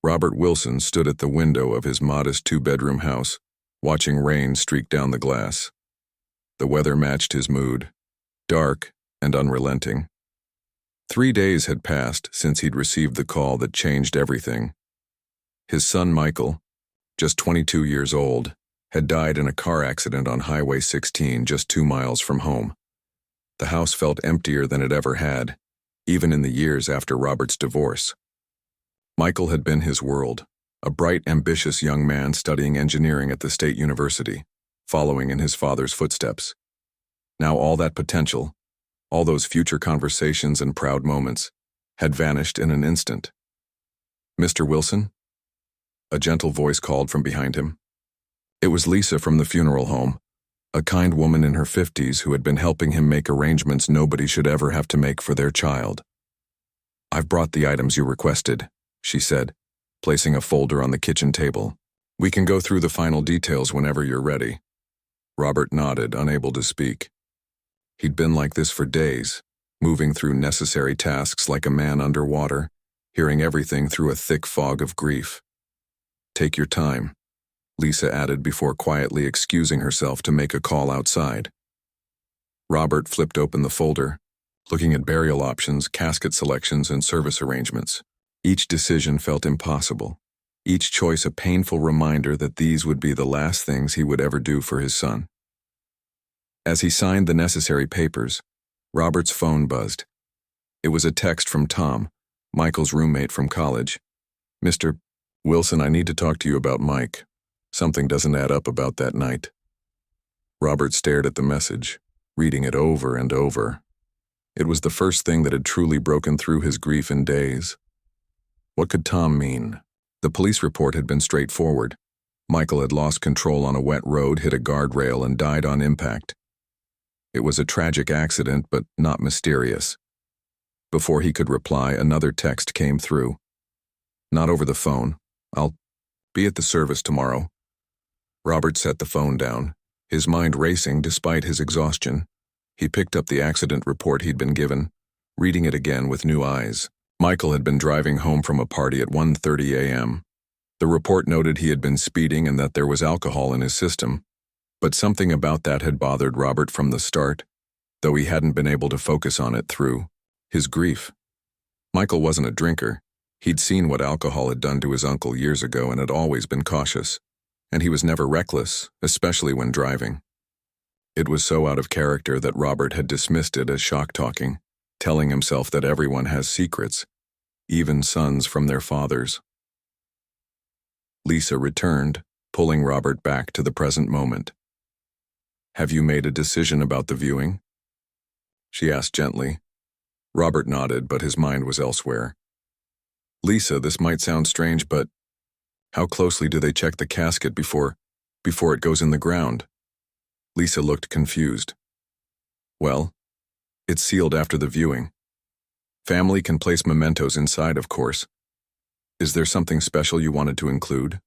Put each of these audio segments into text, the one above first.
Robert Wilson stood at the window of his modest two-bedroom house, watching rain streak down the glass. The weather matched his mood, dark and unrelenting. 3 days had passed since he'd received the call that changed everything. His son Michael, just 22 years old, had died in a car accident on Highway 16 just 2 miles from home. The house felt emptier than it ever had, even in the years after Robert's divorce. Michael had been his world, a bright, ambitious young man studying engineering at the state university, following in his father's footsteps. Now all that potential, all those future conversations and proud moments, had vanished in an instant. "Mr. Wilson?" A gentle voice called from behind him. It was Lisa from the funeral home, a kind woman in her 50s who had been helping him make arrangements nobody should ever have to make for their child. "I've brought the items you requested," she said, placing a folder on the kitchen table. "We can go through the final details whenever you're ready." Robert nodded, unable to speak. He'd been like this for days, moving through necessary tasks like a man underwater, hearing everything through a thick fog of grief. "Take your time," Lisa added before quietly excusing herself to make a call outside. Robert flipped open the folder, looking at burial options, casket selections, and service arrangements. Each decision felt impossible, each choice a painful reminder that these would be the last things he would ever do for his son. As he signed the necessary papers, Robert's phone buzzed. It was a text from Tom, Michael's roommate from college. "Mr. Wilson, I need to talk to you about Mike. Something doesn't add up about that night." Robert stared at the message, reading it over and over. It was the first thing that had truly broken through his grief in days. What could Tom mean? The police report had been straightforward. Michael had lost control on a wet road, hit a guardrail, and died on impact. It was a tragic accident, but not mysterious. Before he could reply, another text came through. "Not over the phone. I'll be at the service tomorrow." Robert set the phone down, his mind racing despite his exhaustion. He picked up the accident report he'd been given, reading it again with new eyes. Michael had been driving home from a party at 1:30 a.m. The report noted he had been speeding and that there was alcohol in his system. But something about that had bothered Robert from the start, though he hadn't been able to focus on it through his grief. Michael wasn't a drinker. He'd seen what alcohol had done to his uncle years ago and had always been cautious. And he was never reckless, especially when driving. It was so out of character that Robert had dismissed it as shock-talking, telling himself that everyone has secrets, even sons from their fathers. Lisa returned, pulling Robert back to the present moment. "Have you made a decision about the viewing?" she asked gently. Robert nodded, but his mind was elsewhere. "Lisa, this might sound strange, but how closely do they check the casket before it goes in the ground?" Lisa looked confused. "Well, it's sealed after the viewing. Family can place mementos inside, of course. Is there something special you wanted to include?"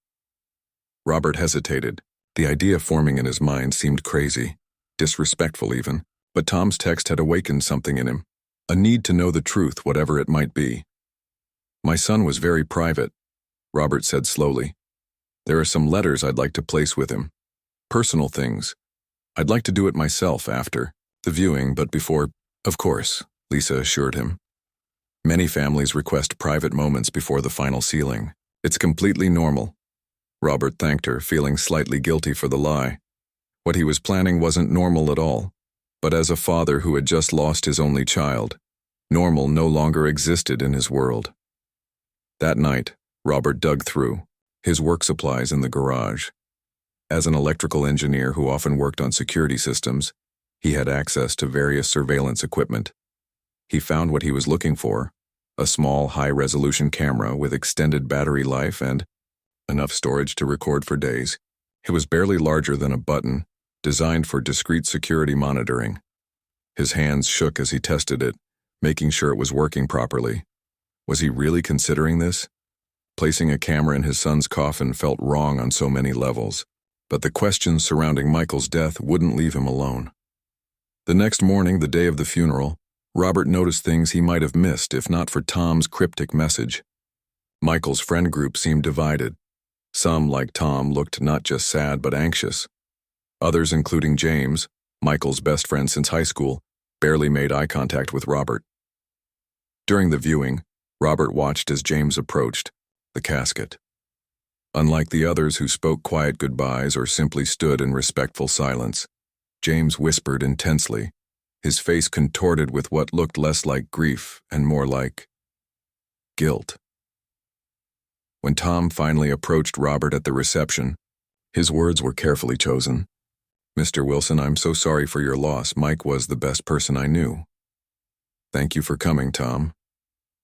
Robert hesitated. The idea forming in his mind seemed crazy, disrespectful even, but Tom's text had awakened something in him, a need to know the truth, whatever it might be. "My son was very private," Robert said slowly. "There are some letters I'd like to place with him. Personal things. I'd like to do it myself after the viewing, but before." "Of course," Lisa assured him. "Many families request private moments before the final sealing. It's completely normal." Robert thanked her, feeling slightly guilty for the lie. What he was planning wasn't normal at all, but as a father who had just lost his only child, normal no longer existed in his world. That night, Robert dug through his work supplies in the garage. As an electrical engineer who often worked on security systems, he had access to various surveillance equipment. He found what he was looking for, a small, high-resolution camera with extended battery life and enough storage to record for days. It was barely larger than a button, designed for discreet security monitoring. His hands shook as he tested it, making sure it was working properly. Was he really considering this? Placing a camera in his son's coffin felt wrong on so many levels, but the questions surrounding Michael's death wouldn't leave him alone. The next morning, the day of the funeral, Robert noticed things he might have missed if not for Tom's cryptic message. Michael's friend group seemed divided. Some, like Tom, looked not just sad but anxious. Others, including James, Michael's best friend since high school, barely made eye contact with Robert. During the viewing, Robert watched as James approached the casket. Unlike the others who spoke quiet goodbyes or simply stood in respectful silence, James whispered intensely, his face contorted with what looked less like grief and more like guilt. When Tom finally approached Robert at the reception, his words were carefully chosen. "Mr. Wilson, I'm so sorry for your loss. Mike was the best person I knew." "Thank you for coming, Tom.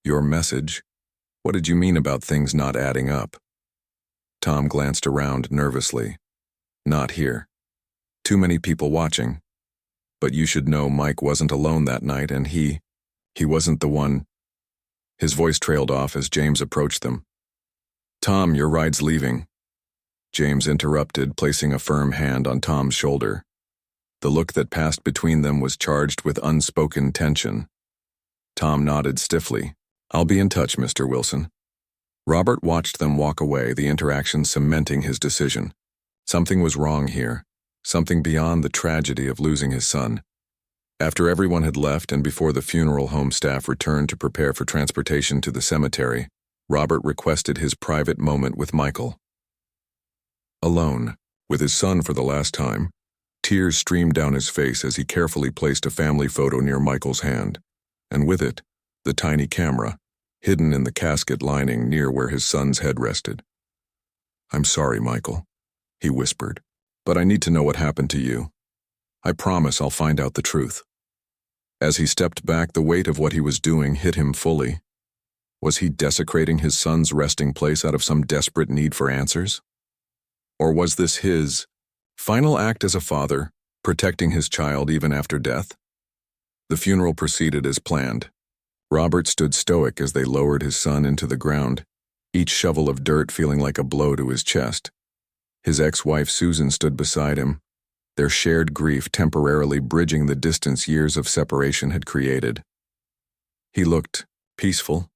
Your message? What did you mean about things not adding up?" Tom glanced around nervously. "Not here. Too many people watching. But you should know Mike wasn't alone that night, and he wasn't the one." His voice trailed off as James approached them. "Tom, your ride's leaving." James interrupted, placing a firm hand on Tom's shoulder. The look that passed between them was charged with unspoken tension. Tom nodded stiffly. "I'll be in touch, Mr. Wilson." Robert watched them walk away, the interaction cementing his decision. Something was wrong here, something beyond the tragedy of losing his son. After everyone had left and before the funeral home staff returned to prepare for transportation to the cemetery, Robert requested his private moment with Michael. Alone, with his son for the last time, tears streamed down his face as he carefully placed a family photo near Michael's hand, and with it, the tiny camera, hidden in the casket lining near where his son's head rested. "I'm sorry, Michael," he whispered, "but I need to know what happened to you. I promise I'll find out the truth." As he stepped back, the weight of what he was doing hit him fully. Was he desecrating his son's resting place out of some desperate need for answers? Or was this his final act as a father, protecting his child even after death? The funeral proceeded as planned. Robert stood stoic as they lowered his son into the ground, each shovel of dirt feeling like a blow to his chest. His ex-wife Susan stood beside him, their shared grief temporarily bridging the distance years of separation had created. "He looked peaceful,"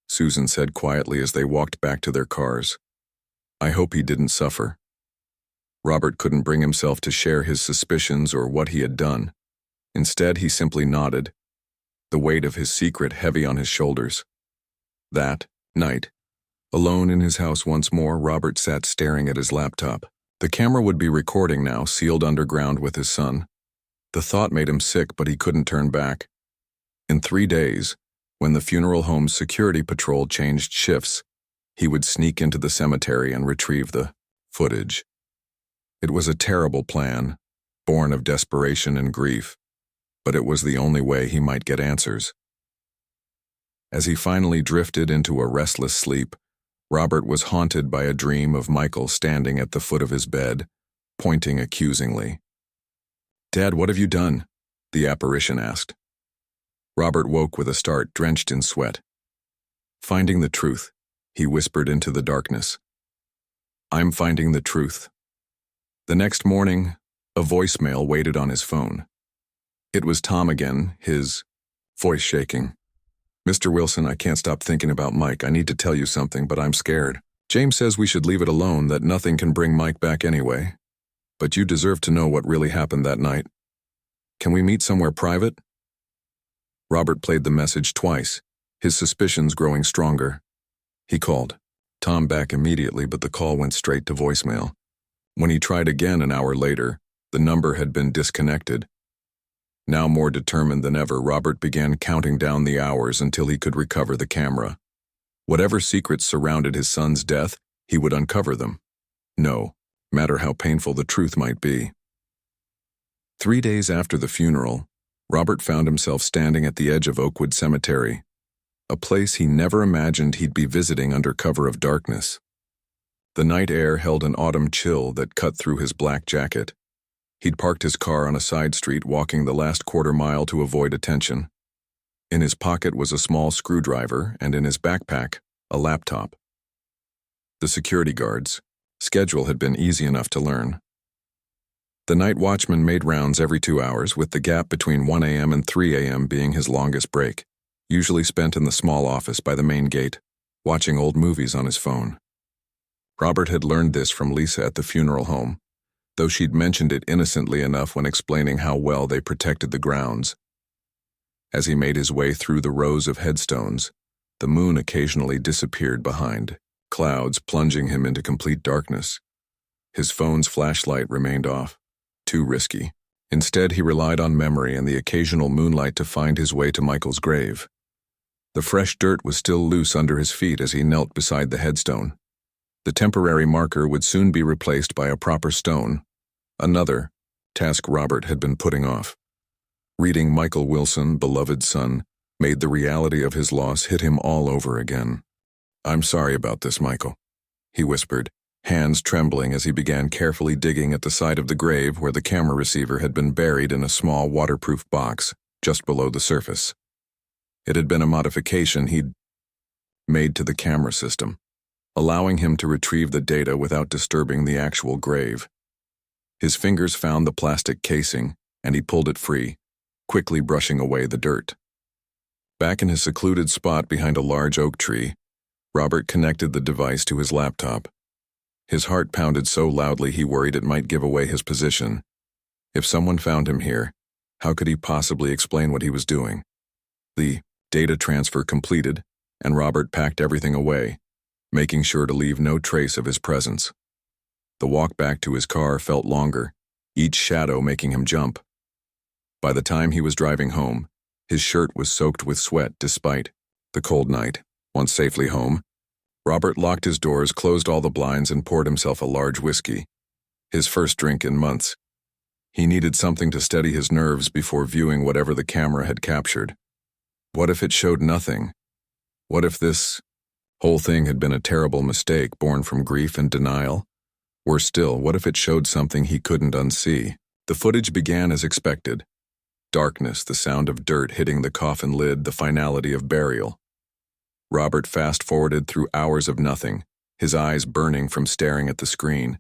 Susan said quietly as they walked back to their cars. "I hope he didn't suffer." Robert couldn't bring himself to share his suspicions or what he had done. Instead, he simply nodded, the weight of his secret heavy on his shoulders. That night, alone in his house once more, Robert sat staring at his laptop. The camera would be recording now, sealed underground with his son. The thought made him sick, but he couldn't turn back. In 3 days, when the funeral home's security patrol changed shifts, he would sneak into the cemetery and retrieve the footage. It was a terrible plan, born of desperation and grief, but it was the only way he might get answers. As he finally drifted into a restless sleep, Robert was haunted by a dream of Michael standing at the foot of his bed, pointing accusingly. "Dad, what have you done?" the apparition asked. Robert woke with a start, drenched in sweat. "Finding the truth," he whispered into the darkness. "I'm finding the truth." The next morning, a voicemail waited on his phone. It was Tom again, his voice shaking. "Mr. Wilson, I can't stop thinking about Mike. I need to tell you something, but I'm scared. James says we should leave it alone, that nothing can bring Mike back anyway. But you deserve to know what really happened that night. Can we meet somewhere private?" Robert played the message twice, his suspicions growing stronger. He called Tom back immediately, but the call went straight to voicemail. When he tried again an hour later, the number had been disconnected. Now more determined than ever, Robert began counting down the hours until he could recover the camera. Whatever secrets surrounded his son's death, he would uncover them. No matter how painful the truth might be. 3 days after the funeral, Robert found himself standing at the edge of Oakwood Cemetery, a place he never imagined he'd be visiting under cover of darkness. The night air held an autumn chill that cut through his black jacket. He'd parked his car on a side street, walking the last quarter mile to avoid attention. In his pocket was a small screwdriver, and in his backpack, a laptop. The security guard's schedule had been easy enough to learn. The night watchman made rounds every 2 hours, with the gap between 1 a.m. and 3 a.m. being his longest break, usually spent in the small office by the main gate. watching old movies on his phone. Robert had learned this from Lisa at the funeral home, though she'd mentioned it innocently enough when explaining how well they protected the grounds. As he made his way through the rows of headstones, the moon occasionally disappeared behind clouds, plunging him into complete darkness. His phone's flashlight remained off. Too risky. Instead, he relied on memory and the occasional moonlight to find his way to Michael's grave. The fresh dirt was still loose under his feet as he knelt beside the headstone. The temporary marker would soon be replaced by a proper stone. Another task Robert had been putting off. Reading Michael Wilson, beloved son, made the reality of his loss hit him all over again. "I'm sorry about this, Michael," he whispered, hands trembling as he began carefully digging at the side of the grave where the camera receiver had been buried in a small waterproof box just below the surface. It had been a modification he'd made to the camera system, allowing him to retrieve the data without disturbing the actual grave. His fingers found the plastic casing, and he pulled it free, quickly brushing away the dirt. Back in his secluded spot behind a large oak tree, Robert connected the device to his laptop. His heart pounded so loudly he worried it might give away his position. If someone found him here, how could he possibly explain what he was doing? The data transfer completed, and Robert packed everything away, making sure to leave no trace of his presence. The walk back to his car felt longer, each shadow making him jump. By the time he was driving home, his shirt was soaked with sweat despite the cold night. Once safely home, Robert locked his doors, closed all the blinds, and poured himself a large whiskey. His first drink in months. He needed something to steady his nerves before viewing whatever the camera had captured. What if it showed nothing? What if this whole thing had been a terrible mistake born from grief and denial? Worse still, what if it showed something he couldn't unsee? The footage began as expected. Darkness, the sound of dirt hitting the coffin lid, the finality of burial. Robert fast-forwarded through hours of nothing, his eyes burning from staring at the screen.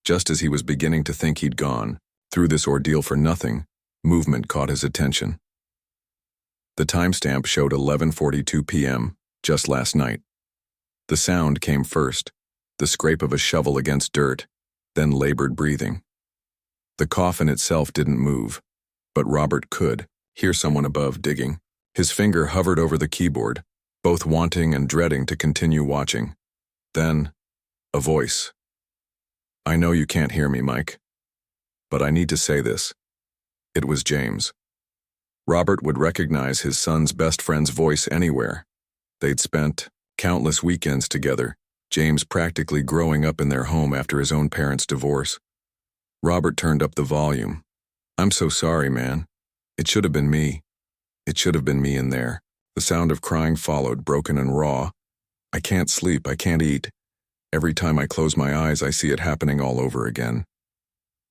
Just as he was beginning to think he'd gone through this ordeal for nothing, movement caught his attention. The timestamp showed 11:42 p.m., just last night. The sound came first, the scrape of a shovel against dirt, then labored breathing. The coffin itself didn't move, but Robert could hear someone above digging. His finger hovered over the keyboard, both wanting and dreading to continue watching. Then, a voice. "I know you can't hear me, Mike, but I need to say this." It was James. Robert would recognize his son's best friend's voice anywhere. They'd spent countless weekends together, James practically growing up in their home after his own parents' divorce. Robert turned up the volume. "I'm so sorry, man. It should have been me. It should have been me in there." The sound of crying followed, broken and raw. "I can't sleep, I can't eat. Every time I close my eyes, I see it happening all over again."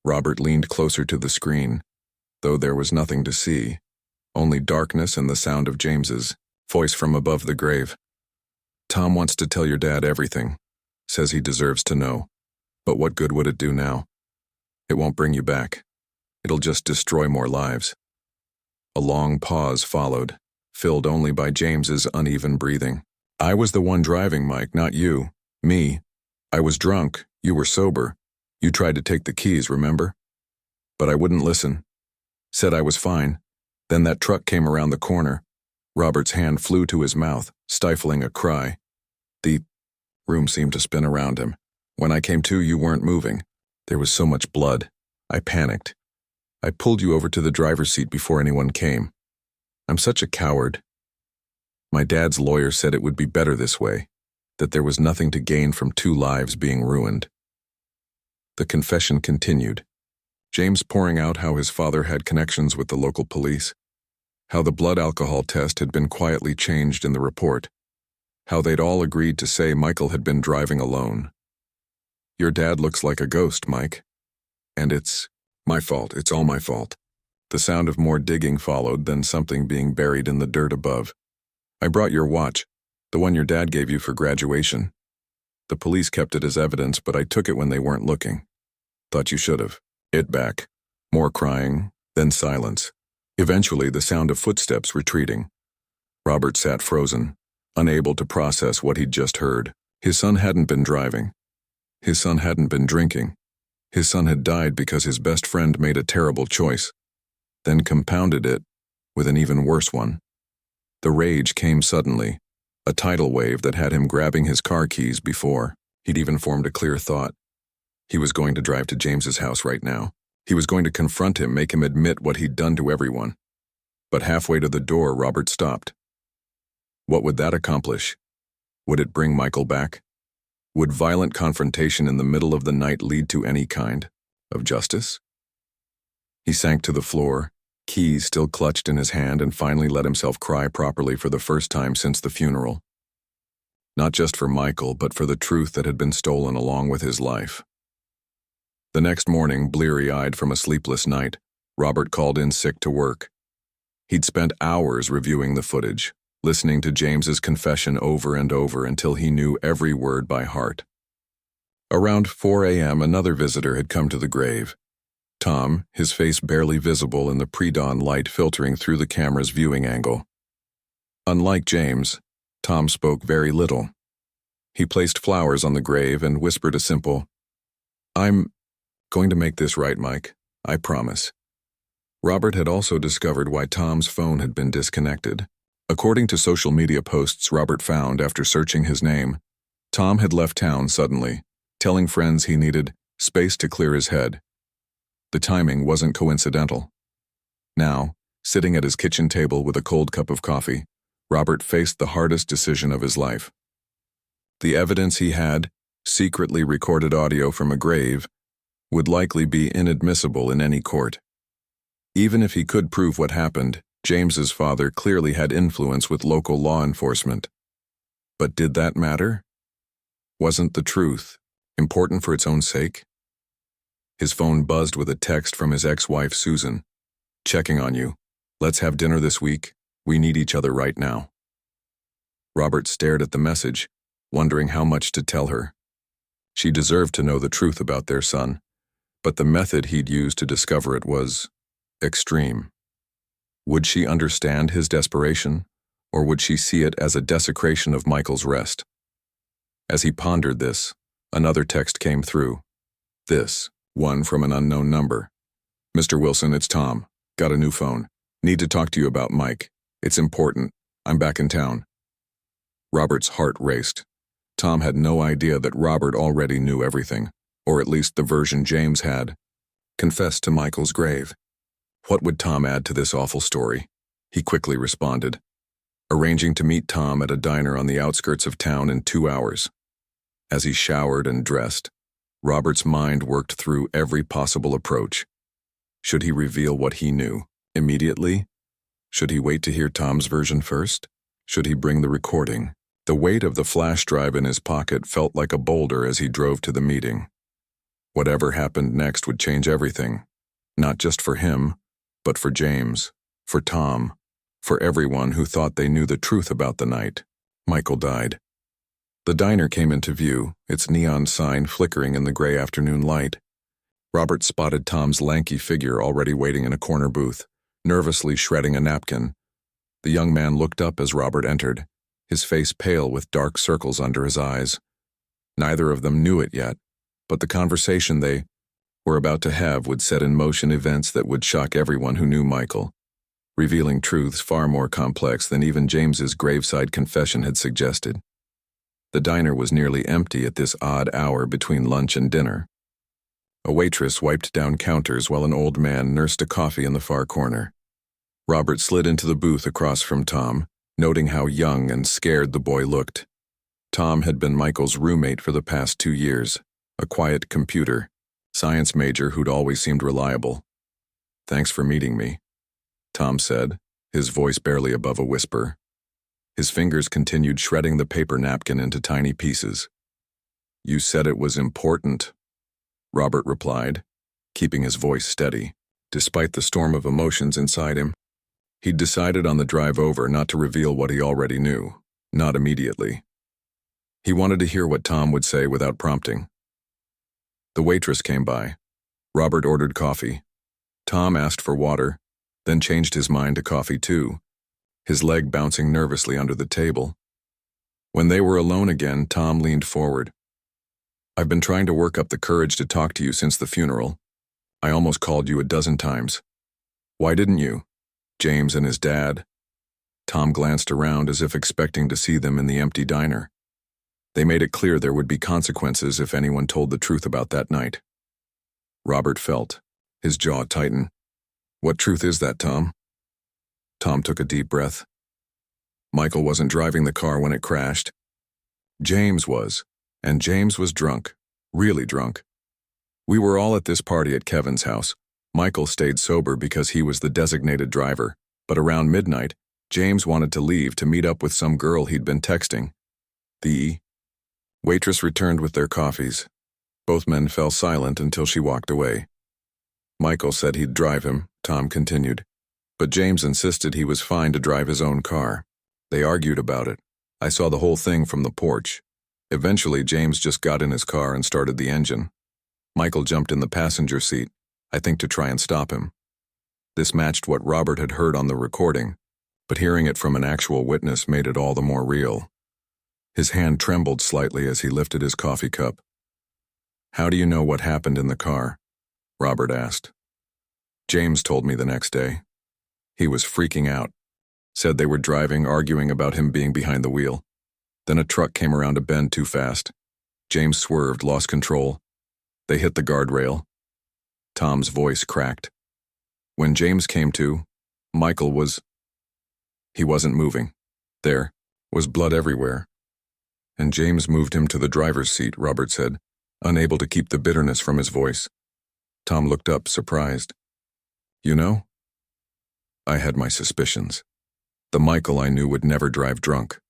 Robert leaned closer to the screen, though there was nothing to see, only darkness and the sound of James's voice from above the grave. "Tom wants to tell your dad everything, says he deserves to know. But what good would it do now? It won't bring you back. It'll just destroy more lives." A long pause followed, filled only by James's uneven breathing. "I was the one driving, Mike, not you. Me. I was drunk. You were sober. You tried to take the keys, remember? But I wouldn't listen. Said I was fine. Then that truck came around the corner." Robert's hand flew to his mouth, stifling a cry. The room seemed to spin around him. "When I came to, you weren't moving. There was so much blood. I panicked. I pulled you over to the driver's seat before anyone came. I'm such a coward. My dad's lawyer said it would be better this way, that there was nothing to gain from 2 lives being ruined." The confession continued, James pouring out how his father had connections with the local police, how the blood alcohol test had been quietly changed in the report, how they'd all agreed to say Michael had been driving alone. "Your dad looks like a ghost, Mike. And it's my fault, it's all my fault." The sound of more digging followed, then something being buried in the dirt above. "I brought your watch, the one your dad gave you for graduation. The police kept it as evidence, but I took it when they weren't looking. Thought you should have." It back. More crying, then silence. Eventually, the sound of footsteps retreating. Robert sat frozen, unable to process what he'd just heard. His son hadn't been driving. His son hadn't been drinking. His son had died because his best friend made a terrible choice, then compounded it with an even worse one. The rage came suddenly, a tidal wave that had him grabbing his car keys before he'd even formed a clear thought. He was going to drive to James's house right now. He was going to confront him, make him admit what he'd done to everyone. But halfway to the door, Robert stopped. What would that accomplish? Would it bring Michael back? Would violent confrontation in the middle of the night lead to any kind of justice? He sank to the floor, keys still clutched in his hand, and finally let himself cry properly for the first time since the funeral. Not just for Michael, but for the truth that had been stolen along with his life. The next morning, bleary-eyed from a sleepless night, Robert called in sick to work. He'd spent hours reviewing the footage, listening to James's confession over and over until he knew every word by heart. Around 4 a.m., another visitor had come to the grave. Tom, his face barely visible in the pre-dawn light filtering through the camera's viewing angle. Unlike James, Tom spoke very little. He placed flowers on the grave and whispered a simple, "I'm going to make this right, Mike. I promise." Robert had also discovered why Tom's phone had been disconnected. According to social media posts Robert found after searching his name, Tom had left town suddenly, telling friends he needed space to clear his head. The timing wasn't coincidental. Now, sitting at his kitchen table with a cold cup of coffee, Robert faced the hardest decision of his life. The evidence he had, secretly recorded audio from a grave, would likely be inadmissible in any court. Even if he could prove what happened, James's father clearly had influence with local law enforcement. But did that matter? Wasn't the truth important for its own sake? His phone buzzed with a text from his ex-wife Susan. "Checking on you. Let's have dinner this week. We need each other right now." Robert stared at the message, wondering how much to tell her. She deserved to know the truth about their son, but the method he'd used to discover it was extreme. Would she understand his desperation, or would she see it as a desecration of Michael's rest? As he pondered this, another text came through. This, one from an unknown number. "Mr. Wilson, it's Tom. Got a new phone. Need to talk to you about Mike. It's important. I'm back in town." Robert's heart raced. Tom had no idea that Robert already knew everything, or at least the version James had. Confessed to Michael's grave. What would Tom add to this awful story? He quickly responded, arranging to meet Tom at a diner on the outskirts of town in 2 hours. As he showered and dressed, Robert's mind worked through every possible approach. Should he reveal what he knew immediately? Should he wait to hear Tom's version first? Should he bring the recording? The weight of the flash drive in his pocket felt like a boulder as he drove to the meeting. Whatever happened next would change everything, not just for him, but for James, for Tom, for everyone who thought they knew the truth about the night. Michael died. The diner came into view, its neon sign flickering in the gray afternoon light. Robert spotted Tom's lanky figure already waiting in a corner booth, nervously shredding a napkin. The young man looked up as Robert entered, his face pale with dark circles under his eyes. Neither of them knew it yet, but the conversation they were about to have would set in motion events that would shock everyone who knew Michael, revealing truths far more complex than even James's graveside confession had suggested. The diner was nearly empty at this odd hour between lunch and dinner. A waitress wiped down counters while an old man nursed a coffee in the far corner. Robert slid into the booth across from Tom, noting how young and scared the boy looked. Tom had been Michael's roommate for the past 2 years, a quiet computer science major who'd always seemed reliable. "Thanks for meeting me," Tom said, his voice barely above a whisper. His fingers continued shredding the paper napkin into tiny pieces. "You said it was important," Robert replied, keeping his voice steady, despite the storm of emotions inside him. He'd decided on the drive over not to reveal what he already knew, not immediately. He wanted to hear what Tom would say without prompting. The waitress came by. Robert ordered coffee. Tom asked for water, then changed his mind to coffee too, his leg bouncing nervously under the table. When they were alone again, Tom leaned forward. "I've been trying to work up the courage to talk to you since the funeral. I almost called you a dozen times. Why didn't you? James and his dad?" Tom glanced around as if expecting to see them in the empty diner. They made it clear there would be consequences if anyone told the truth about that night. Robert felt his jaw tighten. "What truth is that, Tom?" Tom took a deep breath. "Michael wasn't driving the car when it crashed. James was, and James was drunk, really drunk. We were all at this party at Kevin's house. Michael stayed sober because he was the designated driver, but around midnight, James wanted to leave to meet up with some girl he'd been texting. The waitress returned with their coffees. Both men fell silent until she walked away. Michael said he'd drive him," Tom continued, "but James insisted he was fine to drive his own car. They argued about it. I saw the whole thing from the porch. Eventually, James just got in his car and started the engine. Michael jumped in the passenger seat, I think to try and stop him. This matched what Robert had heard on the recording, but hearing it from an actual witness made it all the more real." His hand trembled slightly as he lifted his coffee cup. "How do you know what happened in the car?" Robert asked. "James told me the next day. He was freaking out. Said they were driving, arguing about him being behind the wheel. Then a truck came around a bend too fast. James swerved, lost control. They hit the guardrail." Tom's voice cracked. "When James came to, Michael was... he wasn't moving. There was blood everywhere. And James moved him to the driver's seat," Robert said, unable to keep the bitterness from his voice. Tom looked up, surprised. "You know? I had my suspicions. The Michael I knew would never drive drunk."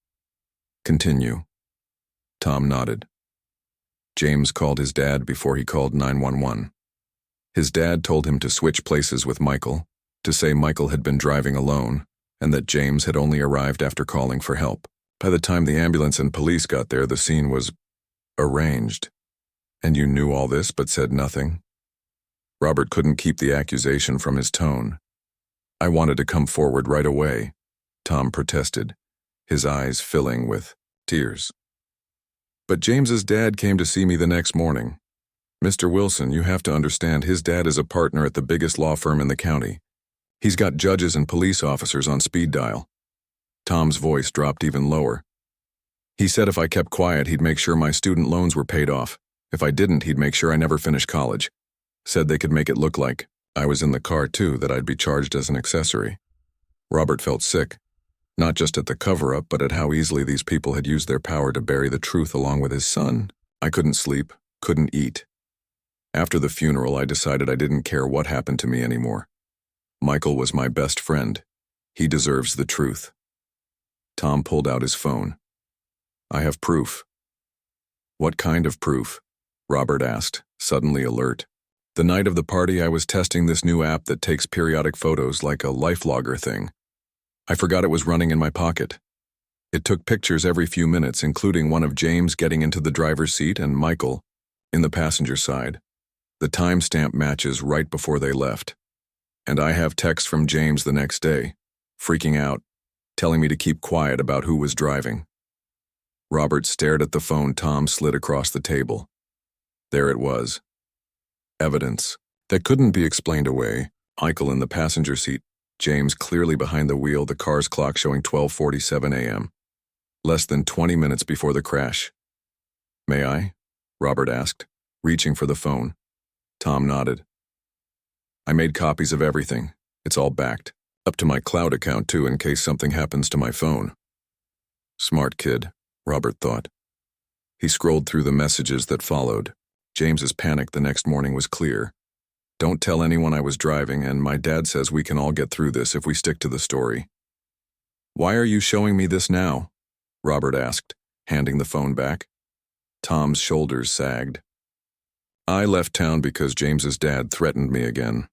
"Continue." Tom nodded. "James called his dad before he called 911. His dad told him to switch places with Michael, to say Michael had been driving alone, and that James had only arrived after calling for help. By the time the ambulance and police got there, the scene was arranged. And you knew all this but said nothing?" Robert couldn't keep the accusation from his tone. "I wanted to come forward right away," Tom protested, his eyes filling with tears. "But James's dad came to see me the next morning. Mr. Wilson, you have to understand, his dad is a partner at the biggest law firm in the county. He's got judges and police officers on speed dial." Tom's voice dropped even lower. "He said if I kept quiet, he'd make sure my student loans were paid off. If I didn't, he'd make sure I never finished college. Said they could make it look like I was in the car too, that I'd be charged as an accessory." Robert felt sick, not just at the cover-up, but at how easily these people had used their power to bury the truth along with his son. "I couldn't sleep, couldn't eat. After the funeral, I decided I didn't care what happened to me anymore. Michael was my best friend. He deserves the truth." Tom pulled out his phone. "I have proof." "What kind of proof?" Robert asked, suddenly alert. "The night of the party, I was testing this new app that takes periodic photos, like a life logger thing. I forgot it was running in my pocket. It took pictures every few minutes, including one of James getting into the driver's seat and Michael in the passenger side. The timestamp matches right before they left. And I have text from James the next day, freaking out, telling me to keep quiet about who was driving." Robert stared at the phone Tom slid across the table. There it was. Evidence that couldn't be explained away. Michael in the passenger seat, James clearly behind the wheel, the car's clock showing 12:47 a.m. Less than 20 minutes before the crash. "May I?" Robert asked, reaching for the phone. Tom nodded. "I made copies of everything. It's all backed. Up to my cloud account too, in case something happens to my phone." Smart kid, Robert thought. He scrolled through the messages that followed. James's panic the next morning was clear. "Don't tell anyone I was driving, and my dad says we can all get through this if we stick to the story." "Why are you showing me this now?" Robert asked, handing the phone back. Tom's shoulders sagged. "I left town because James's dad threatened me again.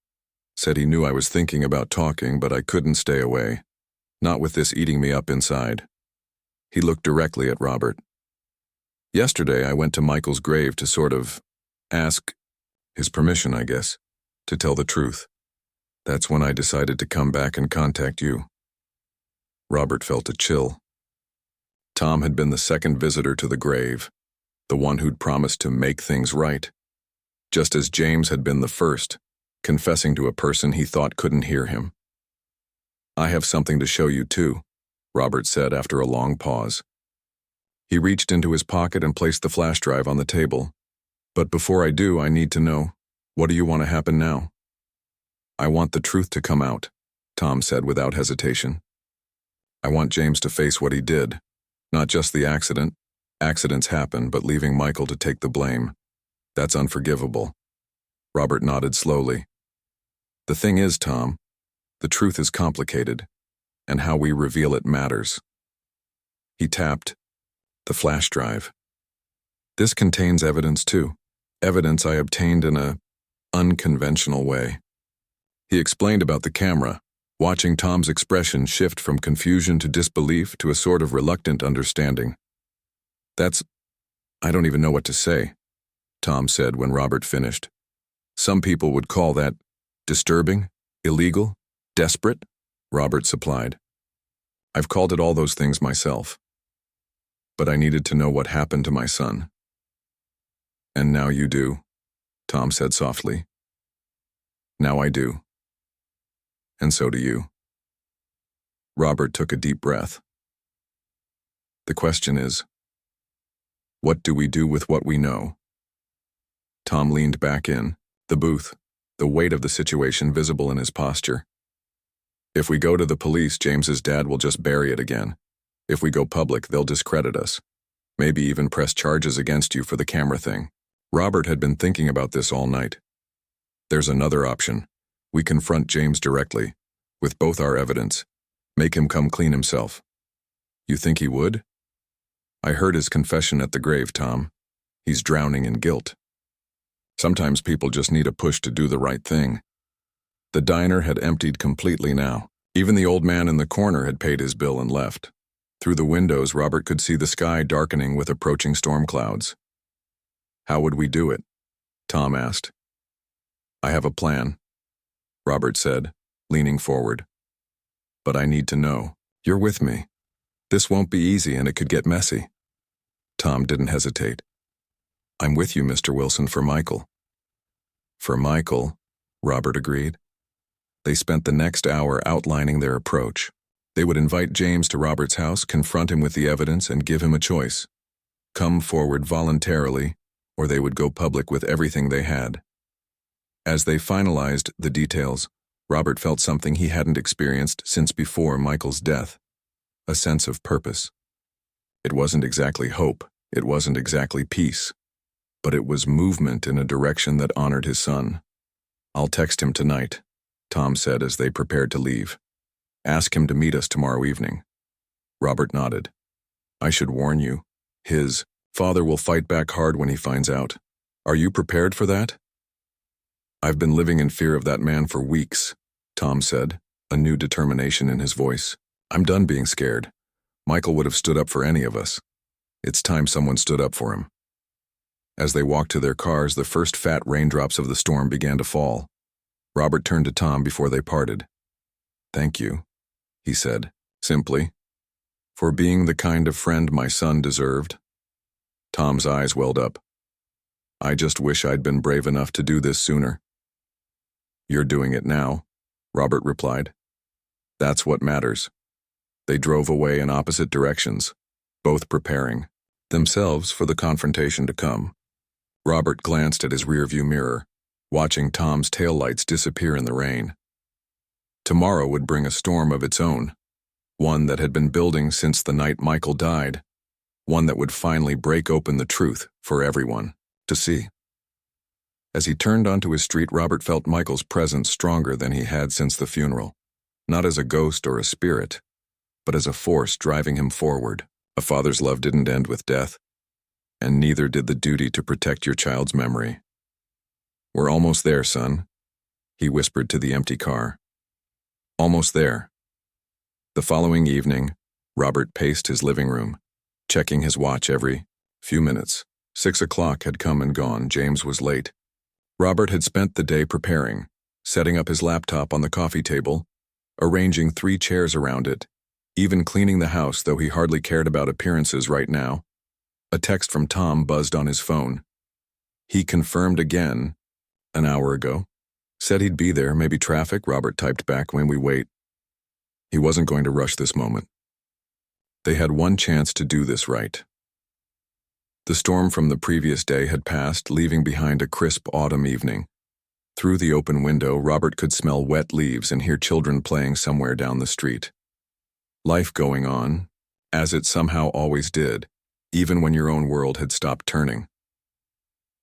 Said he knew I was thinking about talking, but I couldn't stay away. Not with this eating me up inside." He looked directly at Robert. "Yesterday I went to Michael's grave to sort of ask his permission, I guess, to tell the truth. That's when I decided to come back and contact you." Robert felt a chill. Tom had been the second visitor to the grave, the one who'd promised to make things right, just as James had been the first, confessing to a person he thought couldn't hear him. "I have something to show you too," Robert said after a long pause. He reached into his pocket and placed the flash drive on the table. "But before I do, I need to know, what do you want to happen now?" "I want the truth to come out," Tom said without hesitation. "I want James to face what he did, not just the accident. Accidents happen, but leaving Michael to take the blame, that's unforgivable." Robert nodded slowly. "The thing is, Tom, the truth is complicated, and how we reveal it matters." He tapped the flash drive. "This contains evidence too, evidence I obtained in a unconventional way." He explained about the camera, watching Tom's expression shift from confusion to disbelief to a sort of reluctant understanding. I don't even know what to say," Tom said when Robert finished. "Some people would call that disturbing, illegal, desperate," Robert supplied. "I've called it all those things myself. But I needed to know what happened to my son." "And now you do," Tom said softly. "Now I do. And so do you." Robert took a deep breath. "The question is, what do we do with what we know?" Tom leaned back in the booth, the weight of the situation visible in his posture. "If we go to the police, James's dad will just bury it again. If we go public, they'll discredit us, maybe even press charges against you for the camera thing." Robert had been thinking about this all night. "There's another option. We confront James directly, with both our evidence, make him come clean himself." "You think he would?" "I heard his confession at the grave, Tom. He's drowning in guilt. Sometimes people just need a push to do the right thing." The diner had emptied completely now. Even the old man in the corner had paid his bill and left. Through the windows, Robert could see the sky darkening with approaching storm clouds. "How would we do it?" Tom asked. "I have a plan," Robert said, leaning forward. "But I need to know. You're with me. This won't be easy and it could get messy." Tom didn't hesitate. "I'm with you, Mr. Wilson, for Michael." "For Michael," Robert agreed. They spent the next hour outlining their approach. They would invite James to Robert's house, confront him with the evidence, and give him a choice. Come forward voluntarily, or they would go public with everything they had. As they finalized the details, Robert felt something he hadn't experienced since before Michael's death: a sense of purpose. It wasn't exactly hope, it wasn't exactly peace, but it was movement in a direction that honored his son. "I'll text him tonight," Tom said as they prepared to leave. "Ask him to meet us tomorrow evening." Robert nodded. "I should warn you, his father will fight back hard when he finds out. Are you prepared for that?" "I've been living in fear of that man for weeks," Tom said, a new determination in his voice. "I'm done being scared. Michael would have stood up for any of us. It's time someone stood up for him." As they walked to their cars, the first fat raindrops of the storm began to fall. Robert turned to Tom before they parted. "Thank you," he said, simply, "for being the kind of friend my son deserved." Tom's eyes welled up. "I just wish I'd been brave enough to do this sooner." "You're doing it now," Robert replied. "That's what matters." They drove away in opposite directions, both preparing themselves for the confrontation to come. Robert glanced at his rearview mirror, watching Tom's taillights disappear in the rain. Tomorrow would bring a storm of its own, one that had been building since the night Michael died, one that would finally break open the truth for everyone to see. As he turned onto his street, Robert felt Michael's presence stronger than he had since the funeral, not as a ghost or a spirit, but as a force driving him forward. A father's love didn't end with death, and neither did the duty to protect your child's memory. "We're almost there, son," he whispered to the empty car. "Almost there." The following evening, Robert paced his living room, checking his watch every few minutes. 6 o'clock had come and gone. James was late. Robert had spent the day preparing, setting up his laptop on the coffee table, arranging 3 chairs around it, even cleaning the house, though he hardly cared about appearances right now. A text from Tom buzzed on his phone. He confirmed again, an hour ago. Said he'd be there, maybe traffic, Robert typed back, when we wait. He wasn't going to rush this moment. They had one chance to do this right. The storm from the previous day had passed, leaving behind a crisp autumn evening. Through the open window, Robert could smell wet leaves and hear children playing somewhere down the street. Life going on, as it somehow always did, even when your own world had stopped turning.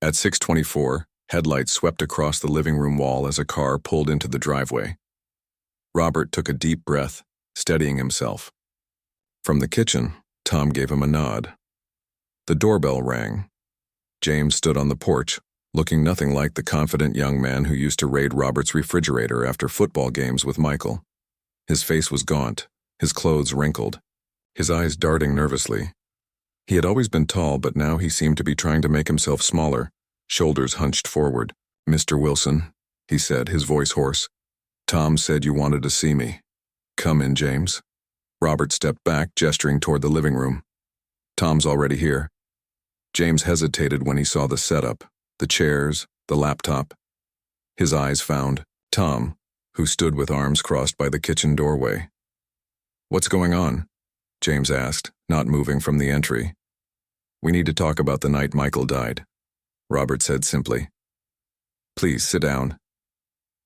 At 6:24, headlights swept across the living room wall as a car pulled into the driveway. Robert took a deep breath, steadying himself. From the kitchen, Tom gave him a nod. The doorbell rang. James stood on the porch, looking nothing like the confident young man who used to raid Robert's refrigerator after football games with Michael. His face was gaunt, his clothes wrinkled, his eyes darting nervously. He had always been tall, but now he seemed to be trying to make himself smaller, shoulders hunched forward. "Mr. Wilson," he said, his voice hoarse. "Tom said you wanted to see me." "Come in, James." Robert stepped back, gesturing toward the living room. "Tom's already here." James hesitated when he saw the setup, the chairs, the laptop. His eyes found Tom, who stood with arms crossed by the kitchen doorway. "What's going on?" James asked, not moving from the entry. "We need to talk about the night Michael died," Robert said simply. "Please sit down."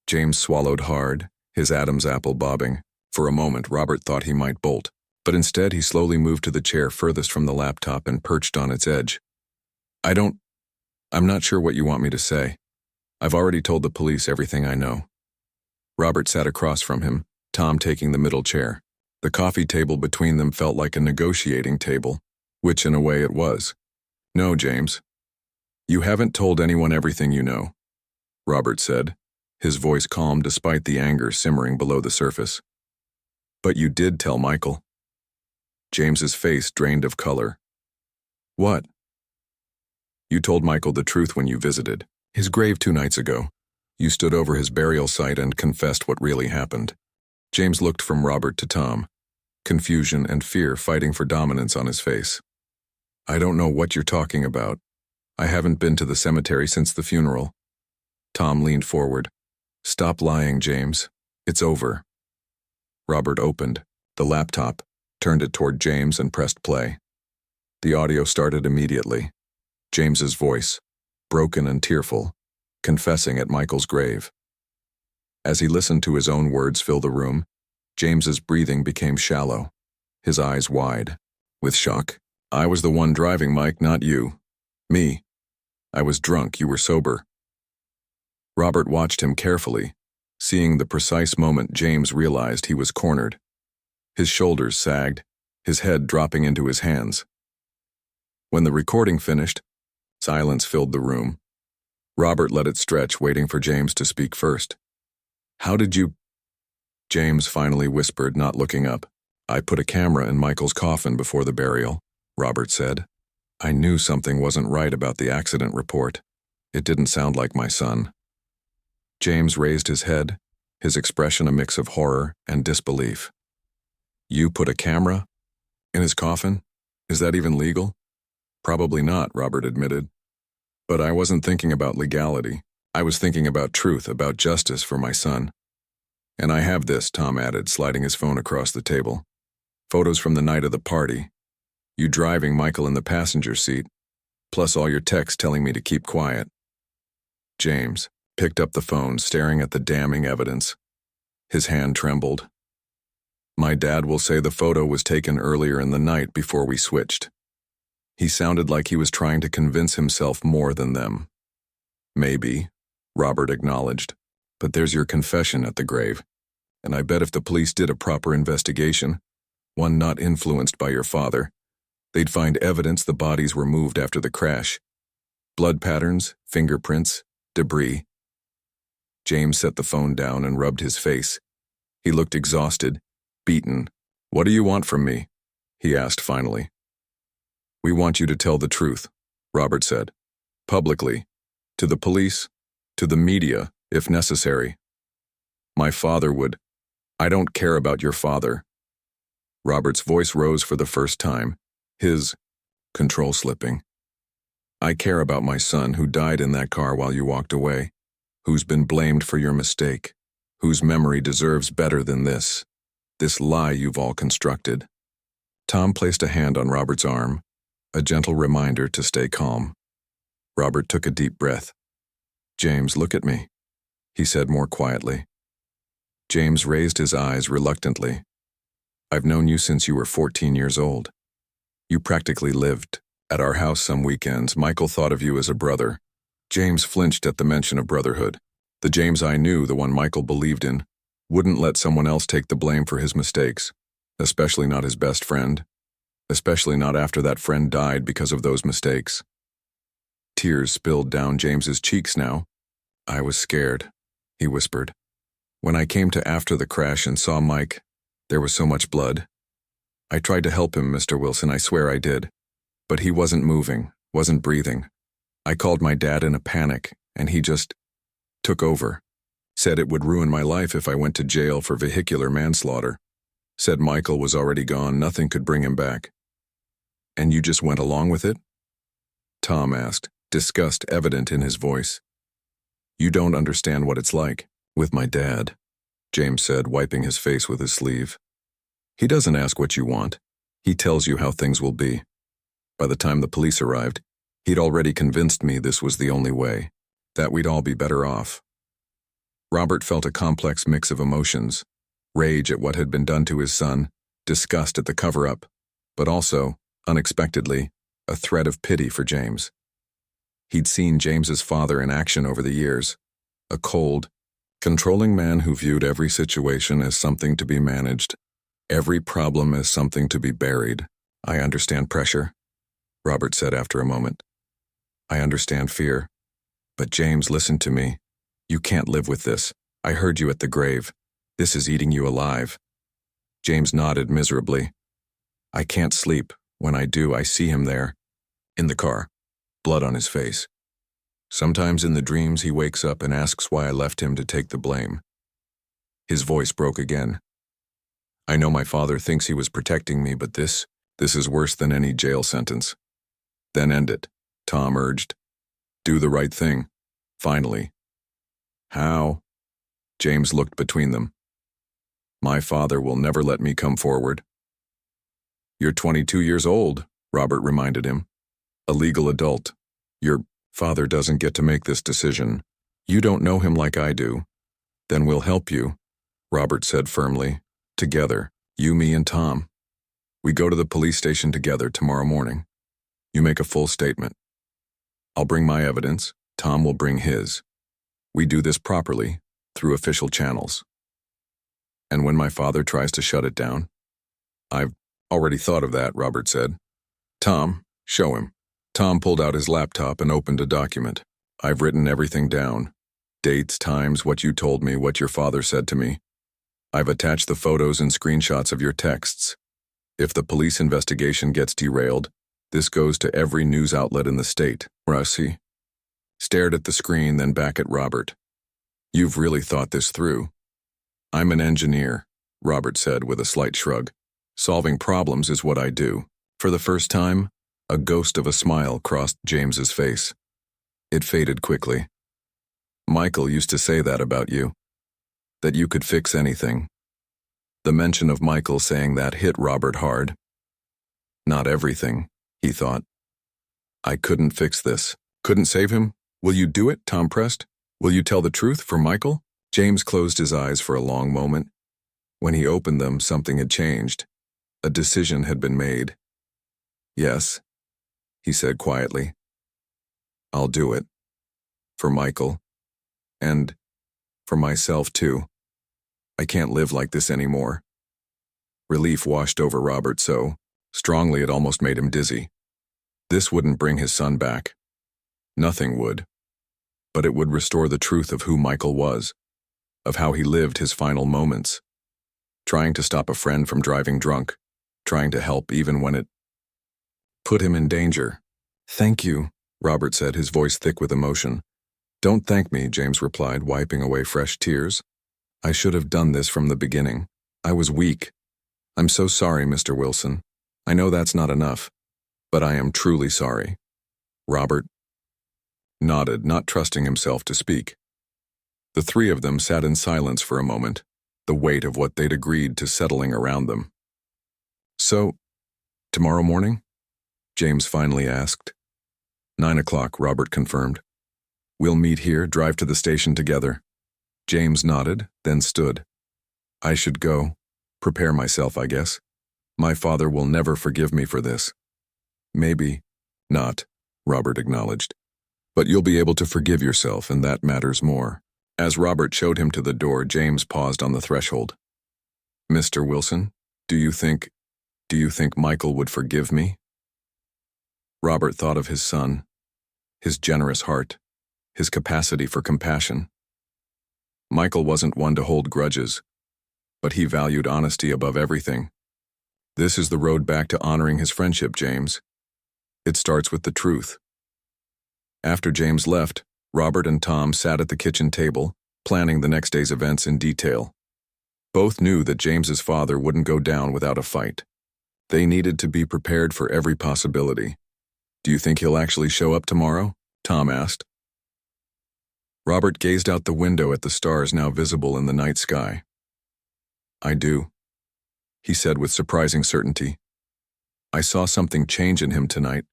James swallowed hard, his Adam's apple bobbing. For a moment, Robert thought he might bolt, but instead he slowly moved to the chair furthest from the laptop and perched on its edge. I'm not sure what you want me to say. I've already told the police everything I know." Robert sat across from him, Tom taking the middle chair. The coffee table between them felt like a negotiating table, which in a way it was. "No, James. You haven't told anyone everything you know," Robert said, his voice calm despite the anger simmering below the surface. "But you did tell Michael." James's face drained of color. "What?" "You told Michael the truth when you visited his grave 2 nights ago. You stood over his burial site and confessed what really happened." James looked from Robert to Tom, confusion and fear fighting for dominance on his face. "I don't know what you're talking about. I haven't been to the cemetery since the funeral." Tom leaned forward. "Stop lying, James. It's over." Robert opened the laptop, turned it toward James and pressed play. The audio started immediately. James's voice, broken and tearful, confessing at Michael's grave. As he listened to his own words fill the room, James's breathing became shallow, his eyes wide, with shock. "I was the one driving, Mike, not you. Me. I was drunk, you were sober." Robert watched him carefully, seeing the precise moment James realized he was cornered. His shoulders sagged, his head dropping into his hands. When the recording finished, silence filled the room. Robert let it stretch, waiting for James to speak first. "How did you—" James finally whispered, not looking up. "I put a camera in Michael's coffin before the burial," Robert said. "I knew something wasn't right about the accident report. It didn't sound like my son." James raised his head, his expression a mix of horror and disbelief. "You put a camera in his coffin? Is that even legal?" "Probably not," Robert admitted. "But I wasn't thinking about legality. I was thinking about truth, about justice for my son. And I have this," Tom added, sliding his phone across the table. "Photos from the night of the party. You driving Michael in the passenger seat, plus all your texts telling me to keep quiet." James picked up the phone, staring at the damning evidence. His hand trembled. "My dad will say the photo was taken earlier in the night before we switched." He sounded like he was trying to convince himself more than them. "Maybe," Robert acknowledged, "but there's your confession at the grave. And I bet if the police did a proper investigation, one not influenced by your father, they'd find evidence the bodies were moved after the crash. Blood patterns, fingerprints, debris." James set the phone down and rubbed his face. He looked exhausted, beaten. "What do you want from me?" he asked finally. "We want you to tell the truth," Robert said. "Publicly. To the police. To the media, if necessary." "My father would—" "I don't care about your father." Robert's voice rose for the first time, his control slipping. I care about my son who died in that car while you walked away, who's been blamed for your mistake, whose memory deserves better than this lie you've all constructed. Tom placed a hand on Robert's arm, a gentle reminder to stay calm. Robert took a deep breath. "James, look at me," he said more quietly. James raised his eyes reluctantly. "I've known you since you were 14 years old. You practically lived at our house some weekends. Michael thought of you as a brother." James flinched at the mention of brotherhood. The James I knew, the one Michael believed in, wouldn't let someone else take the blame for his mistakes, especially not his best friend, especially not after that friend died because of those mistakes. Tears spilled down James's cheeks now. "I was scared," he whispered. "When I came to after the crash and saw Mike, there was so much blood. I tried to help him, Mr. Wilson, I swear I did. But he wasn't moving, wasn't breathing. I called my dad in a panic, and he just took over. Said it would ruin my life if I went to jail for vehicular manslaughter. Said Michael was already gone, nothing could bring him back." "And you just went along with it?" Tom asked, disgust evident in his voice. "You don't understand what it's like with my dad," James said, wiping his face with his sleeve. "He doesn't ask what you want. He tells you how things will be. By the time the police arrived, he'd already convinced me this was the only way, that we'd all be better off." Robert felt a complex mix of emotions, rage at what had been done to his son, disgust at the cover-up, but also, unexpectedly, a thread of pity for James. He'd seen James's father in action over the years, a cold, controlling man who viewed every situation as something to be managed, every problem as something to be buried. "I understand pressure," Robert said after a moment. "I understand fear. But James, listen to me. You can't live with this. I heard you at the grave. This is eating you alive." James nodded miserably. "I can't sleep. When I do, I see him there, in the car, blood on his face. Sometimes in the dreams he wakes up and asks why I left him to take the blame." His voice broke again. "I know my father thinks he was protecting me, but this is worse than any jail sentence." "Then end it," Tom urged. "Do the right thing. Finally." "How?" James looked between them. "My father will never let me come forward." "You're 22 years old," Robert reminded him. "A legal adult. Your father doesn't get to make this decision. You don't know him like I do." "Then we'll help you," Robert said firmly. "Together, you, me, and Tom. We go to the police station together tomorrow morning. You make a full statement. I'll bring my evidence. Tom will bring his. We do this properly, through official channels. And when my father tries to shut it down?" "I've already thought of that," Robert said. "Tom, show him." Tom pulled out his laptop and opened a document. "I've written everything down. Dates, times, what you told me, what your father said to me. I've attached the photos and screenshots of your texts. If the police investigation gets derailed, this goes to every news outlet in the state." Russi stared at the screen, then back at Robert. "You've really thought this through." "I'm an engineer," Robert said with a slight shrug. "Solving problems is what I do." For the first time, a ghost of a smile crossed James's face. It faded quickly. "Michael used to say that about you, that you could fix anything." The mention of Michael saying that hit Robert hard. Not everything, he thought. "I couldn't fix this. Couldn't save him? Will you do it?" Tom pressed. "Will you tell the truth for Michael?" James closed his eyes for a long moment. When he opened them, something had changed. A decision had been made. "Yes," he said quietly. "I'll do it. For Michael. And for myself, too. I can't live like this anymore." Relief washed over Robert so strongly it almost made him dizzy. This wouldn't bring his son back. Nothing would. But it would restore the truth of who Michael was, of how he lived his final moments. Trying to stop a friend from driving drunk, trying to help even when it put him in danger. "Thank you," Robert said, his voice thick with emotion. "Don't thank me," James replied, wiping away fresh tears. "I should have done this from the beginning. I was weak. I'm so sorry, Mr. Wilson. I know that's not enough, but I am truly sorry. Robert nodded, not trusting himself to speak. The three of them sat in silence for a moment, the weight of what they'd agreed to settling around them. So, tomorrow morning? James finally asked. 9 o'clock, Robert confirmed. We'll meet here, drive to the station together. James nodded, then stood. I should go. Prepare myself, I guess. My father will never forgive me for this. Maybe not, Robert acknowledged. But you'll be able to forgive yourself, and that matters more. As Robert showed him to the door, James paused on the threshold. Mr. Wilson, do you think Michael would forgive me? Robert thought of his son, his generous heart, his capacity for compassion. Michael wasn't one to hold grudges, but he valued honesty above everything. This is the road back to honoring his friendship, James. It starts with the truth. After James left, Robert and Tom sat at the kitchen table, planning the next day's events in detail. Both knew that James's father wouldn't go down without a fight. They needed to be prepared for every possibility. Do you think he'll actually show up tomorrow? Tom asked. Robert gazed out the window at the stars now visible in the night sky. I do, he said with surprising certainty. I saw something change in him tonight.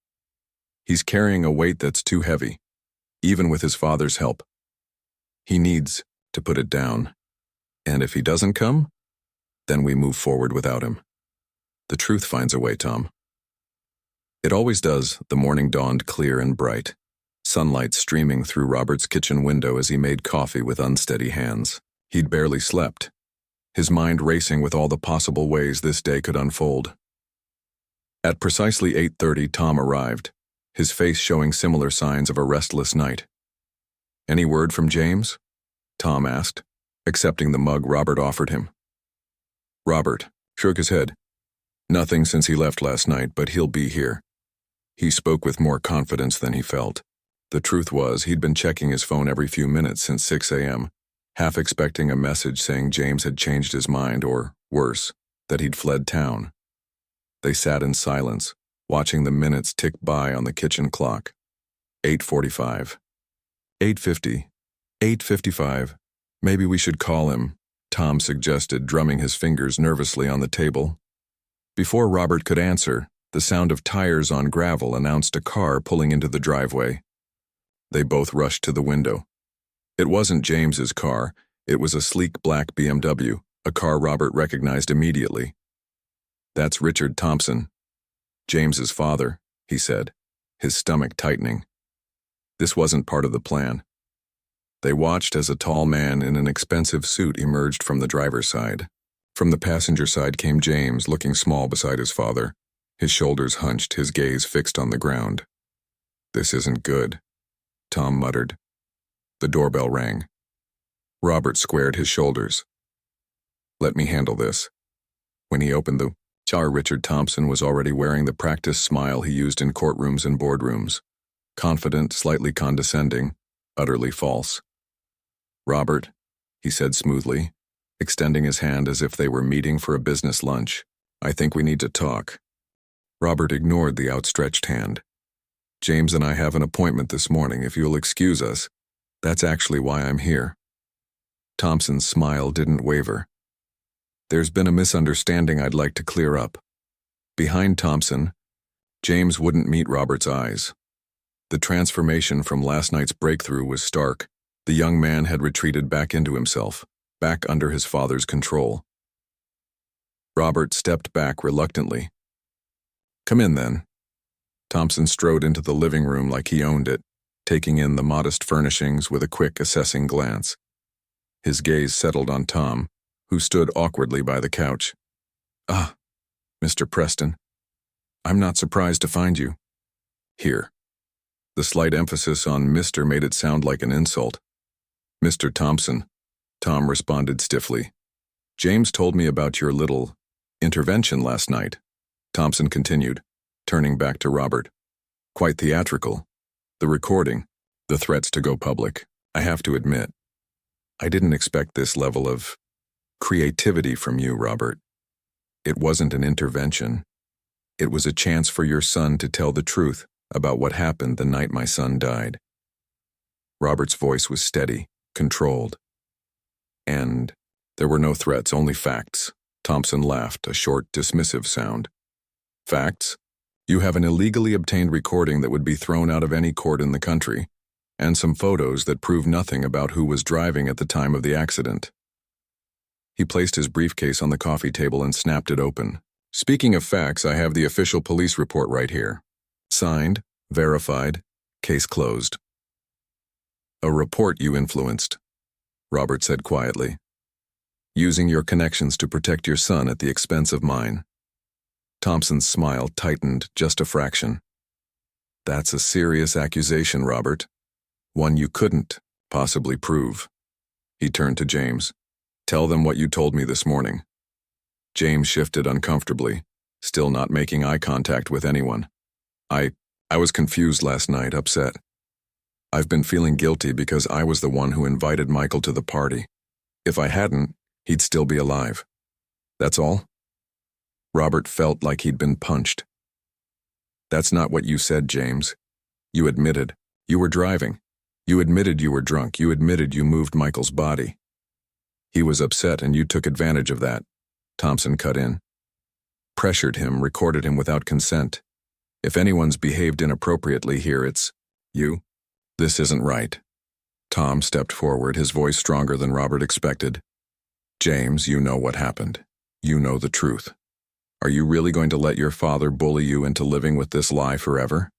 He's carrying a weight that's too heavy, even with his father's help. He needs to put it down. And if he doesn't come, then we move forward without him. The truth finds a way, Tom. It always does. The morning dawned clear and bright, sunlight streaming through Robert's kitchen window as he made coffee with unsteady hands. He'd barely slept, his mind racing with all the possible ways this day could unfold. At precisely 8:30, Tom arrived, his face showing similar signs of a restless night. Any word from James? Tom asked, accepting the mug Robert offered him. Robert shook his head. Nothing since he left last night, but he'll be here. He spoke with more confidence than he felt. The truth was, he'd been checking his phone every few minutes since 6 a.m., half expecting a message saying James had changed his mind or, worse, that he'd fled town. They sat in silence, watching the minutes tick by on the kitchen clock. 8:45. 8:50. 8:55. Maybe we should call him, Tom suggested, drumming his fingers nervously on the table. Before Robert could answer, the sound of tires on gravel announced a car pulling into the driveway. They both rushed to the window. It wasn't James's car, it was a sleek black BMW, a car Robert recognized immediately. That's Richard Thompson, James's father, he said, his stomach tightening. This wasn't part of the plan. They watched as a tall man in an expensive suit emerged from the driver's side. From the passenger side came James, looking small beside his father, his shoulders hunched, his gaze fixed on the ground. This isn't good, Tom muttered. The doorbell rang. Robert squared his shoulders. Let me handle this. When he opened the door, Richard Thompson was already wearing the practiced smile he used in courtrooms and boardrooms. Confident, slightly condescending, utterly false. Robert, he said smoothly, extending his hand as if they were meeting for a business lunch. I think we need to talk. Robert ignored the outstretched hand. James and I have an appointment this morning, if you'll excuse us. That's actually why I'm here. Thompson's smile didn't waver. There's been a misunderstanding I'd like to clear up. Behind Thompson, James wouldn't meet Robert's eyes. The transformation from last night's breakthrough was stark. The young man had retreated back into himself, back under his father's control. Robert stepped back reluctantly. Come in, then. Thompson strode into the living room like he owned it, taking in the modest furnishings with a quick, assessing glance. His gaze settled on Tom, who stood awkwardly by the couch. Ah, Mr. Preston. I'm not surprised to find you here. The slight emphasis on Mr. made it sound like an insult. Mr. Thompson, Tom responded stiffly. James told me about your little intervention last night, Thompson continued, turning back to Robert. Quite theatrical. The recording, the threats to go public. I have to admit, I didn't expect this level of creativity from you, Robert. It wasn't an intervention. It was a chance for your son to tell the truth about what happened the night my son died. Robert's voice was steady, controlled. And there were no threats, only facts. Thompson laughed, a short, dismissive sound. Facts? You have an illegally obtained recording that would be thrown out of any court in the country, and some photos that prove nothing about who was driving at the time of the accident. He placed his briefcase on the coffee table and snapped it open. Speaking of facts, I have the official police report right here. Signed, verified, case closed. A report you influenced, Robert said quietly. Using your connections to protect your son at the expense of mine. Thompson's smile tightened just a fraction. That's a serious accusation, Robert. One you couldn't possibly prove. He turned to James. Tell them what you told me this morning. James shifted uncomfortably, still not making eye contact with anyone. I was confused last night, upset. I've been feeling guilty because I was the one who invited Michael to the party. If I hadn't, he'd still be alive. That's all? Robert felt like he'd been punched. That's not what you said, James. You admitted. You were driving. You admitted you were drunk. You admitted you moved Michael's body. He was upset and you took advantage of that. Thompson cut in. Pressured him, recorded him without consent. If anyone's behaved inappropriately here, it's you. This isn't right. Tom stepped forward, his voice stronger than Robert expected. James, you know what happened. You know the truth. Are you really going to let your father bully you into living with this lie forever?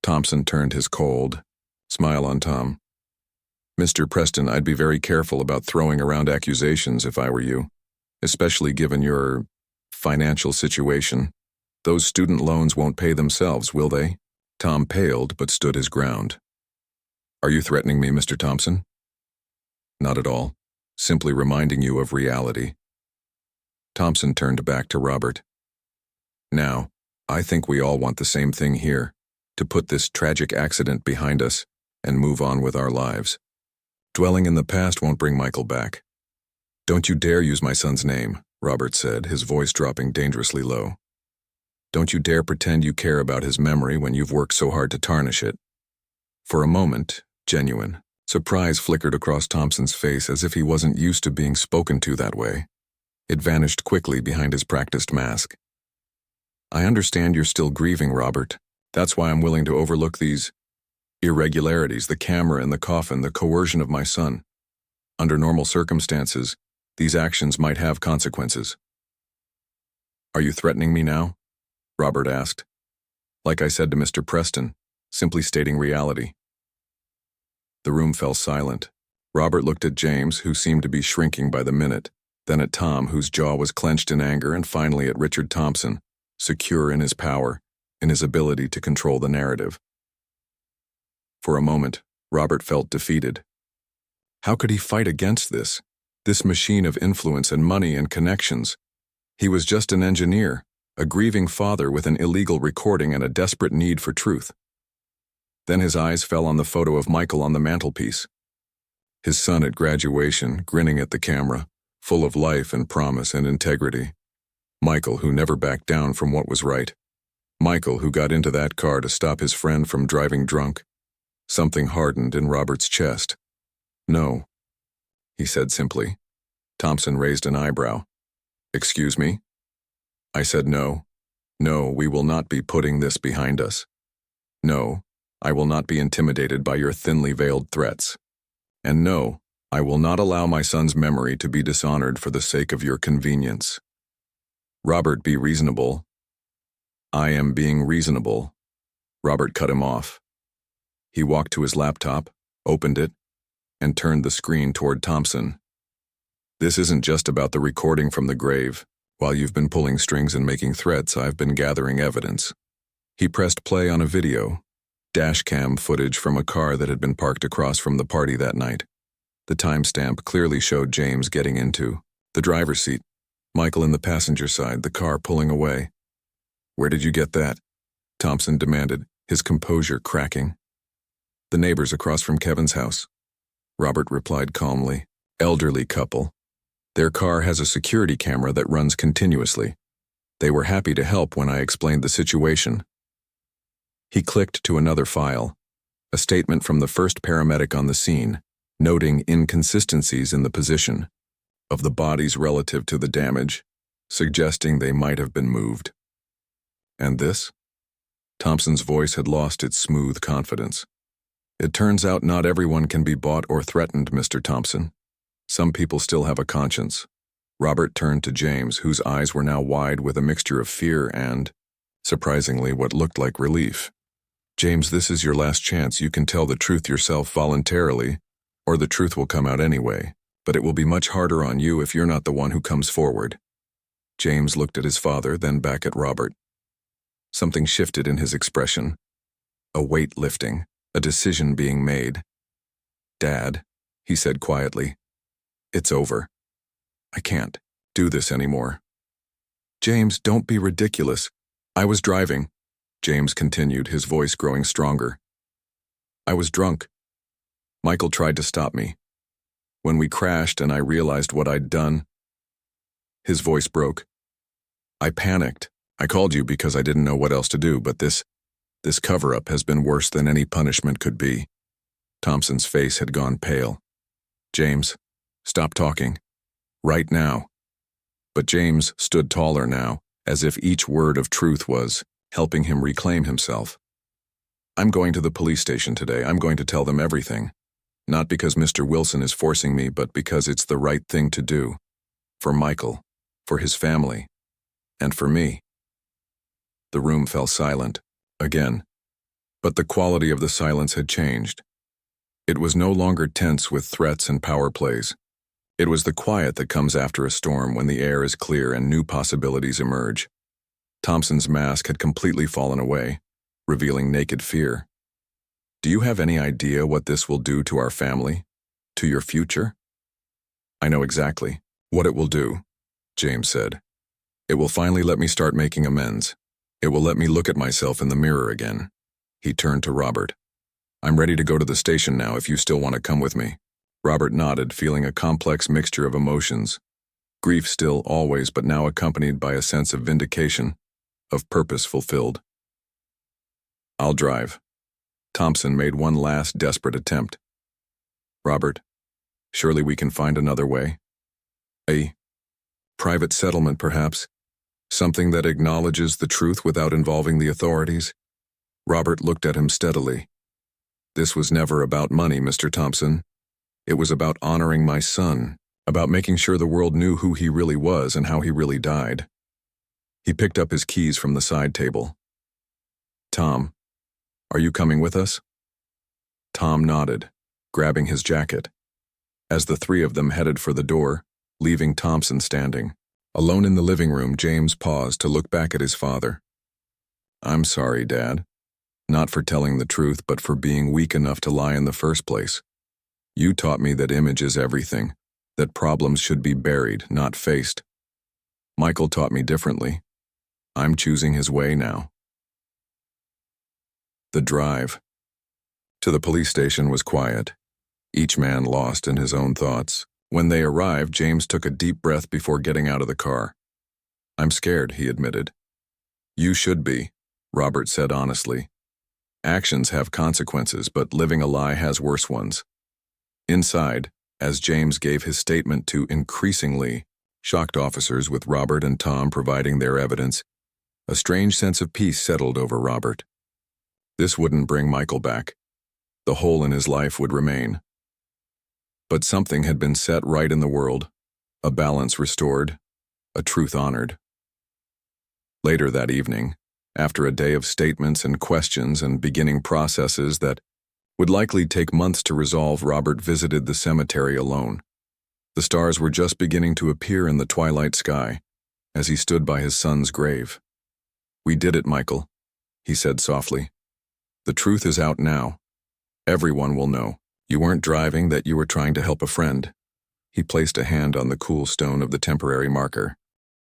Thompson turned his cold smile on Tom. Mr. Preston, I'd be very careful about throwing around accusations if I were you, especially given your financial situation. Those student loans won't pay themselves, will they? Tom paled but stood his ground. Are you threatening me, Mr. Thompson? Not at all. Simply reminding you of reality. Thompson turned back to Robert. Now, I think we all want the same thing here, to put this tragic accident behind us and move on with our lives. Dwelling in the past won't bring Michael back. Don't you dare use my son's name, Robert said, his voice dropping dangerously low. Don't you dare pretend you care about his memory when you've worked so hard to tarnish it. For a moment, genuine surprise flickered across Thompson's face as if he wasn't used to being spoken to that way. It vanished quickly behind his practiced mask. I understand you're still grieving, Robert. That's why I'm willing to overlook these irregularities, the camera in the coffin, the coercion of my son. Under normal circumstances, these actions might have consequences. Are you threatening me now? Robert asked. Like I said to Mr. Preston, simply stating reality. The room fell silent. Robert looked at James, who seemed to be shrinking by the minute, then at Tom, whose jaw was clenched in anger, and finally at Richard Thompson, secure in his power, in his ability to control the narrative. For a moment, Robert felt defeated. How could he fight against this machine of influence and money and connections? He was just an engineer, a grieving father with an illegal recording and a desperate need for truth. Then his eyes fell on the photo of Michael on the mantelpiece. His son at graduation, grinning at the camera, full of life and promise and integrity. Michael, who never backed down from what was right. Michael, who got into that car to stop his friend from driving drunk. Something hardened in Robert's chest. No, he said simply. Thompson raised an eyebrow. Excuse me? I said no. No, we will not be putting this behind us. No, I will not be intimidated by your thinly veiled threats. And no, I will not allow my son's memory to be dishonored for the sake of your convenience. Robert, be reasonable. I am being reasonable. Robert cut him off. He walked to his laptop, opened it, and turned the screen toward Thompson. This isn't just about the recording from the grave. While you've been pulling strings and making threats, I've been gathering evidence. He pressed play on a video, dashcam footage from a car that had been parked across from the party that night. The timestamp clearly showed James getting into the driver's seat, Michael in the passenger side, the car pulling away. Where did you get that? Thompson demanded, his composure cracking. The neighbors across from Kevin's house. Robert replied calmly. Elderly couple. Their car has a security camera that runs continuously. They were happy to help when I explained the situation. He clicked to another file, a statement from the first paramedic on the scene, noting inconsistencies in the position of the bodies relative to the damage, suggesting they might have been moved. And this? Thompson's voice had lost its smooth confidence. It turns out not everyone can be bought or threatened, Mr. Thompson. Some people still have a conscience. Robert turned to James, whose eyes were now wide with a mixture of fear and, surprisingly, what looked like relief. James, this is your last chance. You can tell the truth yourself voluntarily, or the truth will come out anyway, but it will be much harder on you if you're not the one who comes forward. James looked at his father, then back at Robert. Something shifted in his expression. A weight lifting, a decision being made. Dad, he said quietly, it's over. I can't do this anymore. James, don't be ridiculous. I was driving, James continued, his voice growing stronger. I was drunk. Michael tried to stop me. When we crashed and I realized what I'd done, his voice broke. I panicked. I called you because I didn't know what else to do, but this cover-up has been worse than any punishment could be. Thompson's face had gone pale. James, stop talking. Right now. But James stood taller now, as if each word of truth was helping him reclaim himself. I'm going to the police station today. I'm going to tell them everything. Not because Mr. Wilson is forcing me, but because it's the right thing to do. For Michael, for his family, and for me. The room fell silent, again. But the quality of the silence had changed. It was no longer tense with threats and power plays. It was the quiet that comes after a storm when the air is clear and new possibilities emerge. Thompson's mask had completely fallen away, revealing naked fear. Do you have any idea what this will do to our family? To your future? I know exactly what it will do, James said. It will finally let me start making amends. It will let me look at myself in the mirror again. He turned to Robert. I'm ready to go to the station now if you still want to come with me. Robert nodded, feeling a complex mixture of emotions. Grief still, always, but now accompanied by a sense of vindication, of purpose fulfilled. I'll drive. Thompson made one last desperate attempt. Robert, surely we can find another way. A private settlement, perhaps. Something that acknowledges the truth without involving the authorities. Robert looked at him steadily. This was never about money, Mr. Thompson. It was about honoring my son, about making sure the world knew who he really was and how he really died. He picked up his keys from the side table. Tom, are you coming with us? Tom nodded, grabbing his jacket. As the three of them headed for the door, leaving Thompson standing. Alone in the living room, James paused to look back at his father. I'm sorry, Dad. Not for telling the truth, but for being weak enough to lie in the first place. You taught me that image is everything, that problems should be buried, not faced. Michael taught me differently. I'm choosing his way now. The drive to the police station was quiet, each man lost in his own thoughts. When they arrived, James took a deep breath before getting out of the car. I'm scared, he admitted. You should be, Robert said honestly. Actions have consequences, but living a lie has worse ones. Inside, as James gave his statement to increasingly shocked officers with Robert and Tom providing their evidence, a strange sense of peace settled over Robert. This wouldn't bring Michael back. The hole in his life would remain. But something had been set right in the world, a balance restored, a truth honored. Later that evening, after a day of statements and questions and beginning processes that would likely take months to resolve, Robert visited the cemetery alone. The stars were just beginning to appear in the twilight sky as he stood by his son's grave. We did it, Michael, he said softly. The truth is out now. Everyone will know. You weren't driving, that you were trying to help a friend. He placed a hand on the cool stone of the temporary marker.